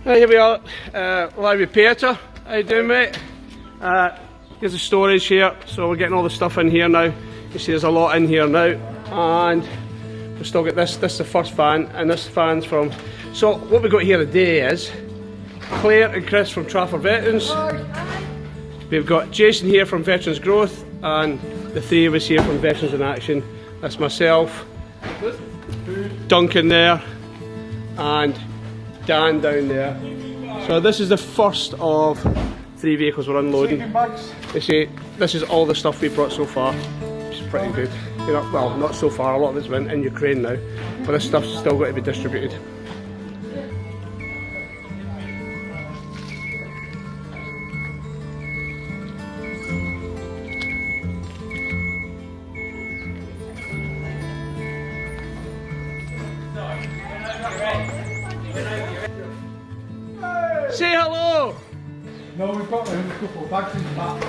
Right, here we are, live with Peter. How you doing, mate? Here's the storage here, so we're getting all the stuff in here now. You see there's a lot in here now, and we've still got this is the first fan, and this fan's from... So what we've got here today is Claire and Chris from Trafford Veterans. We've got Jason here from Veterans Growth, and the three of us here from Veterans in Action. That's myself, Duncan there, and Dan down there. So this is the first of 3 vehicles we're unloading. You see, this is all the stuff we brought so far, which is pretty good. You know, well, not so far, a lot of it's been in Ukraine now, but this stuff's still got to be distributed. Say hello! No, we've got a couple of bags in the back.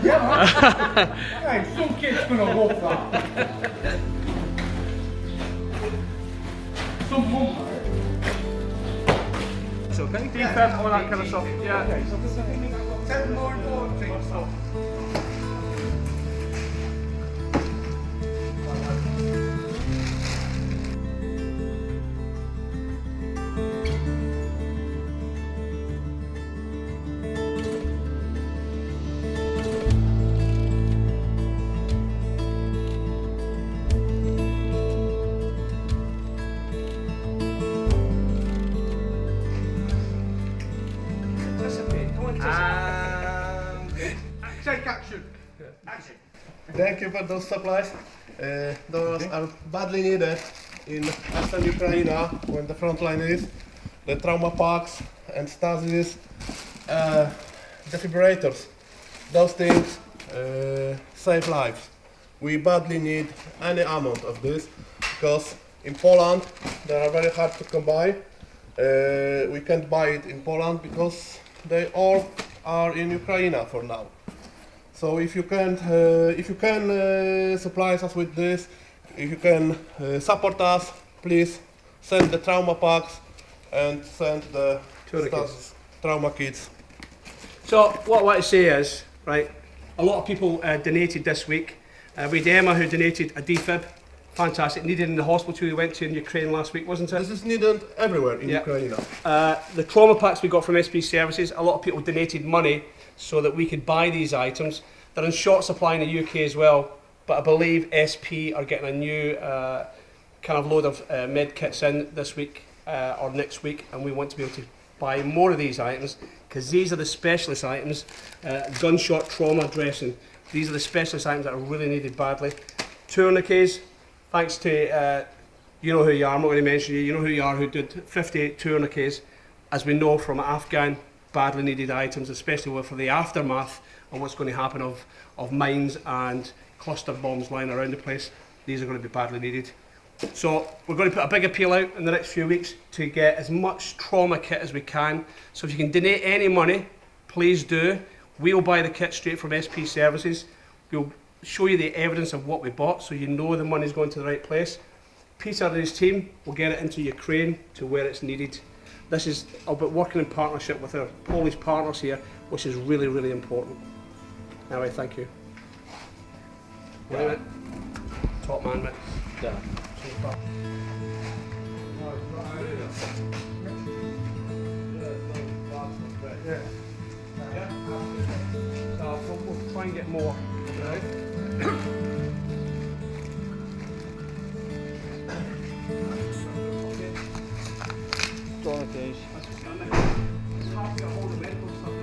Yeah, hey, some kid's gonna love that. Some mum. It's okay. Defense, all that kind of stuff. Yeah. Okay, so this is 10 more important things. Take action. Action. Thank you for those supplies. Those are badly needed in Eastern Ukraine when the front line is. The trauma packs and stasis, defibrillators. Those things save lives. We badly need any amount of this because in Poland they are very hard to come by. We can't buy it in Poland because they all are in Ukraine for now. So if you can supply us with this, if you can support us, please send the trauma packs and send the trauma kits. So what I want to say is, right, a lot of people donated this week. We had Emma who donated a defib, fantastic, needed in the hospital we went to in Ukraine last week, wasn't it? This is needed everywhere in Ukraine. The trauma packs we got from SP Services, a lot of people donated money so that we could buy these items. They're in short supply in the UK as well, but I believe SP are getting a new kind of load of med kits in this week or next week, and we want to be able to buy more of these items because these are the specialist items. Gunshot trauma dressing, these are the specialist items that are really needed badly. Tourniquets, thanks to you know who you are, I'm not going to mention you, you know who you are, who did 58 tourniquets, as we know from Afghan badly needed items, especially for the aftermath of what's going to happen of mines and cluster bombs lying around the place. These are going to be badly needed. So we're going to put a big appeal out in the next few weeks to get as much trauma kit as we can. So if you can donate any money, please do. We'll buy the kit straight from SP Services. We'll show you the evidence of what we bought so you know the money's going to the right place. Peter and his team will get it into Ukraine to where it's needed. This is about working in partnership with our Polish partners here, which is really, really important. Anyway, thank you. Right, top man, mate. Yeah. So we'll try and get more. Right? Tourniquets. It's hard to get hold of medical stuff.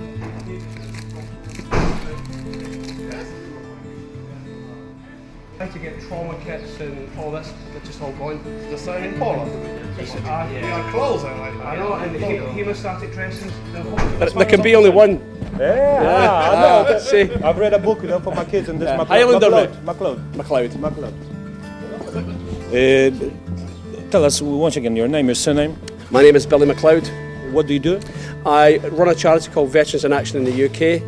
Try to get trauma kits and all this, it's just all gone. The same in Poland. We are closer. I know, and the hemostatic dressings. There can be only one. Yeah, I know. See, I've read a book, for my kids, and this is Highlander MacLeod. Tell us once again your name, your surname. My name is Billy MacLeod. What do you do? I run a charity called Veterans in Action in the UK,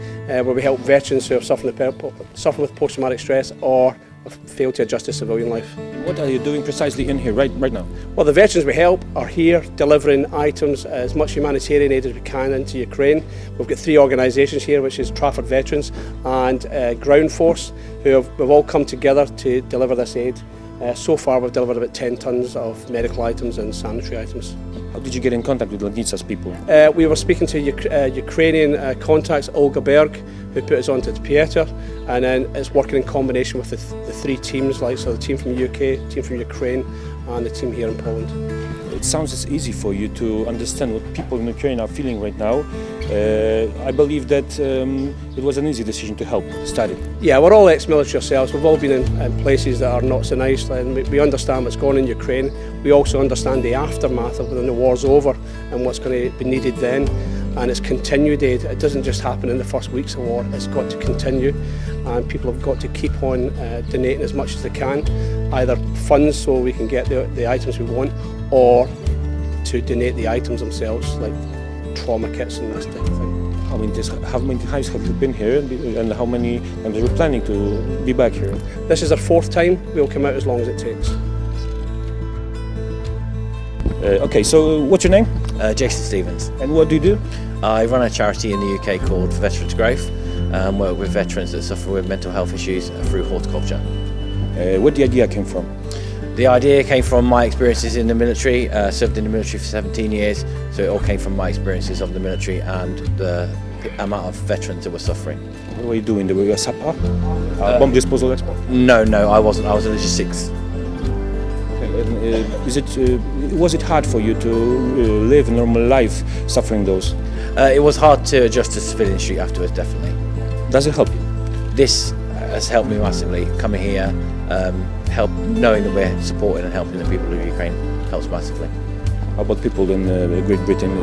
where we help veterans who are suffering with post-traumatic stress or have failed to adjust to civilian life. What are you doing precisely in here right now? Well, the veterans we help are here delivering items, as much humanitarian aid as we can into Ukraine. We've got 3 organisations here, which is Trafford Veterans and Ground Force, we've all come together to deliver this aid. So far we've delivered about 10 tonnes of medical items and sanitary items. How did you get in contact with Lenitsa's people? We were speaking to Ukrainian contacts, Olga Berg, who put us onto Pieter, and then it's working in combination with the 3 teams, so the team from the UK, team from Ukraine, and the team here in Poland. It sounds as easy for you to understand what people in Ukraine are feeling right now. I believe that it was an easy decision to help, study. Yeah, we're all ex-military ourselves. We've all been in places that are not so nice, and we understand what's going on in Ukraine. We also understand the aftermath of when the war's over and what's going to be needed then. And it's continued aid. It doesn't just happen in the first weeks of war. It's got to continue, and people have got to keep on donating as much as they can, either funds so we can get the items we want, or to donate the items themselves, like trauma kits and this type of thing. How many times have you been here, and how many times are you planning to be back here? This is our 4th time. We'll come out as long as it takes. Okay, so what's your name? Jason Stevens. And what do you do? I run a charity in the UK called Veterans Growth, work with veterans that suffer with mental health issues through horticulture. Where the idea came from? The idea came from my experiences in the military, served in the military for 17 years, so it all came from my experiences of the military and the amount of veterans that were suffering. What were you doing? Were you a sapper? Bomb disposal expert? No, I wasn't. I was a logistics. Was it hard for you to live a normal life suffering those? It was hard to adjust to civilian street afterwards, definitely. Does it help you? This has helped me massively. Coming here, help knowing that we're supporting and helping the people of Ukraine helps massively. How about people in Great Britain?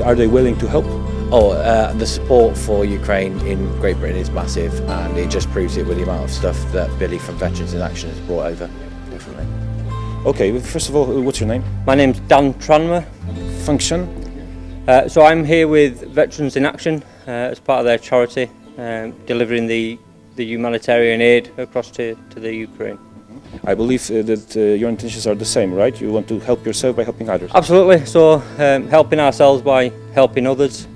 Are they willing to help? The support for Ukraine in Great Britain is massive, and it just proves it with the amount of stuff that Billy from Veterans in Action has brought over. Definitely. Okay, first of all, what's your name? My name's Dan Tranmer. Function? So I'm here with Veterans in Action as part of their charity, delivering the humanitarian aid across to the Ukraine. I believe that your intentions are the same, right? You want to help yourself by helping others. Absolutely. So helping ourselves by helping others.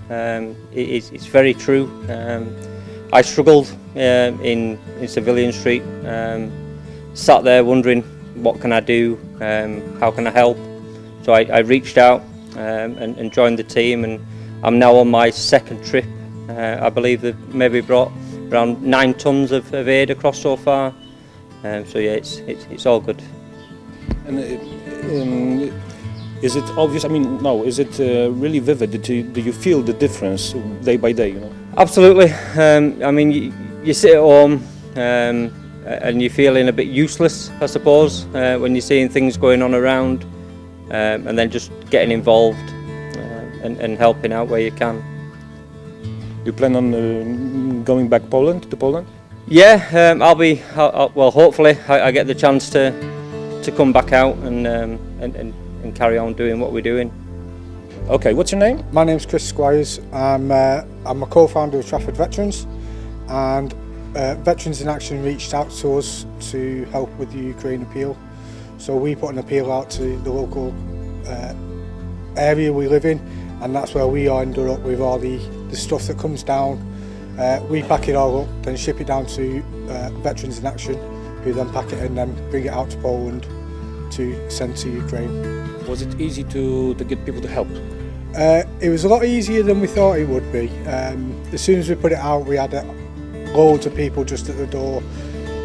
It's very true. I struggled in Civilian Street, sat there wondering, what can I do? How can I help? So I reached out and joined the team, and I'm now on my 2nd trip. I believe they've maybe brought around 9 tonnes of aid across so far. So yeah, it's all good. And is it obvious? I mean, no. Is it really vivid? Do you feel the difference day by day? You know. Absolutely. I mean, you sit at home. And you're feeling a bit useless, I suppose, when you're seeing things going on around, and then just getting involved and helping out where you can. You plan on going back to Poland? Yeah, well, hopefully I get the chance to come back out and carry on doing what we're doing. Okay, what's your name? My name's Chris Squires. I'm a co-founder of Trafford Veterans, and Veterans in Action reached out to us to help with the Ukraine appeal. So we put an appeal out to the local area we live in, and that's where we ended up with all the stuff that comes down. We pack it all up, then ship it down to Veterans in Action, who then pack it and then bring it out to Poland to send to Ukraine. Was it easy to get people to help? It was a lot easier than we thought it would be. As soon as we put it out, we had loads of people just at the door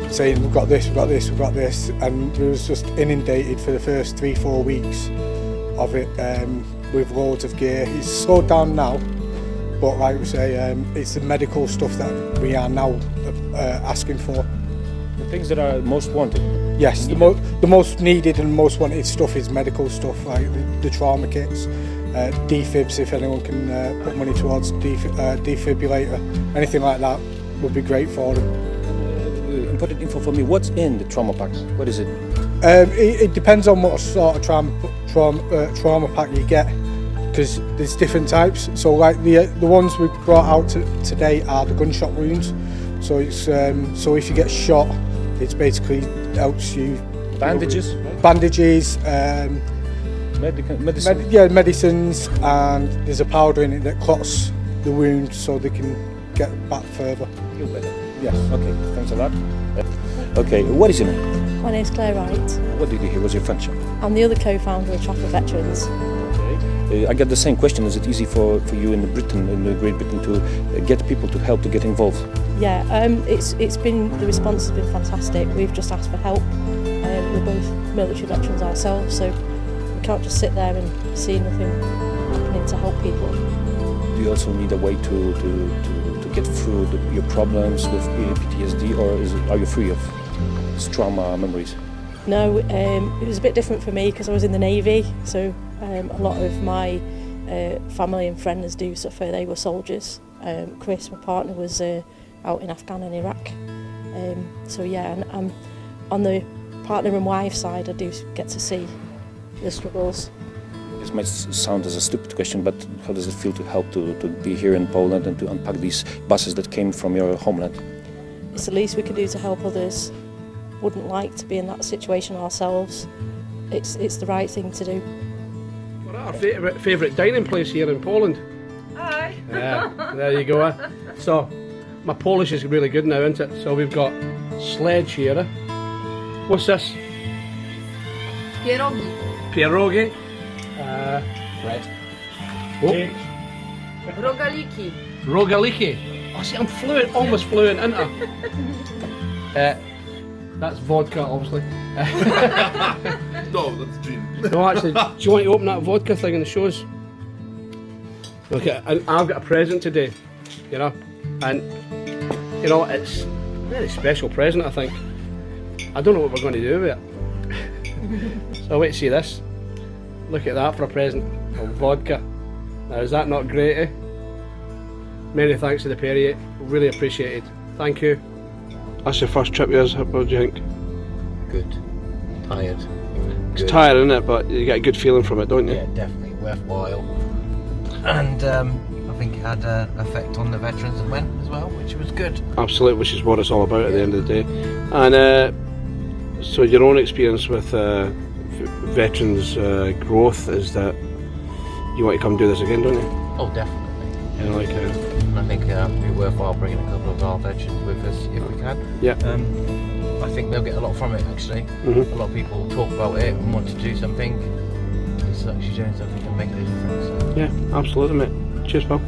saying, we've got this, we've got this, we've got this, and we was just inundated for the first 3-4 weeks of it with loads of gear. It's slowed down now, but like we say, it's the medical stuff that we are now asking for. The things that are most wanted? Yes, the most needed and most wanted stuff is medical stuff, like the trauma kits, defibs, if anyone can put money towards defibrillator, anything like that would be great for them. Important info for me, what's in the trauma pack? What is it? It depends on what sort of trauma pack you get. because there's different types. So like the ones we've brought out today are the gunshot wounds. So it's so if you get shot, it's basically helps you. Bandages? Bandages, Medicine? medicines, and there's a powder in it that clots the wound so they can get back further. Feel better. Yes. Okay, thanks a lot. Okay, what is your name? My name's Claire Wright. What do you do here? What's your function? I'm the other co-founder of Trafford Veterans. Okay. I got the same question. Is it easy for you in Great Britain, to get people to help to get involved? Yeah, it's been, the response has been fantastic. We've just asked for help. We're both military veterans ourselves, so we can't just sit there and see nothing happening to help people. Do you also need a way to get through your problems with PTSD, or are you free of trauma memories? No, it was a bit different for me because I was in the Navy, so a lot of my family and friends do suffer. They were soldiers. Chris, my partner, was out in Afghan and Iraq. So yeah, and I'm on the partner and wife side. I do get to see the struggles. This might sound as a stupid question, but how does it feel to help to be here in Poland and to unpack these buses that came from your homeland? It's the least we can do to help others. Wouldn't like to be in that situation ourselves. It's the right thing to do. We're at our favourite dining place here in Poland. Hi. Yeah, there you go. So, my Polish is really good now, isn't it? So we've got sledge here. What's this? Pierogi. Pierogi. Bread. Oh, Rogaliki. rogaliki. Oh, see, I'm fluent, almost fluent, isn't I? That's vodka, obviously. No, that's gin. No, actually, do you want to open that vodka thing in the shows? Okay, I've got a present today, you know, and, you know, it's a very special present, I think. I don't know what we're going to do with it. So wait to see this. Look at that for a present of vodka. Now, is that not great, eh? Many thanks to the pair of you. Really appreciated. Thank you. That's your first trip, yours. What do you think? Good. Tired. It's tired, isn't it? But you get a good feeling from it, don't you? Yeah, definitely worthwhile. And I think it had an effect on the veterans that went as well, which was good. Absolutely, which is what it's all about at the end of the day. And so your own experience with veterans growth is that you want to come do this again, don't you? Oh, definitely. You know, like, And I think it'd be worthwhile bringing a couple of our veterans with us if we can. yeah. I think they'll get a lot from it actually. Mhm. A lot of people talk about it and want to do something. It's actually doing something and making a difference. So. Yeah, absolutely, mate. Cheers, pal.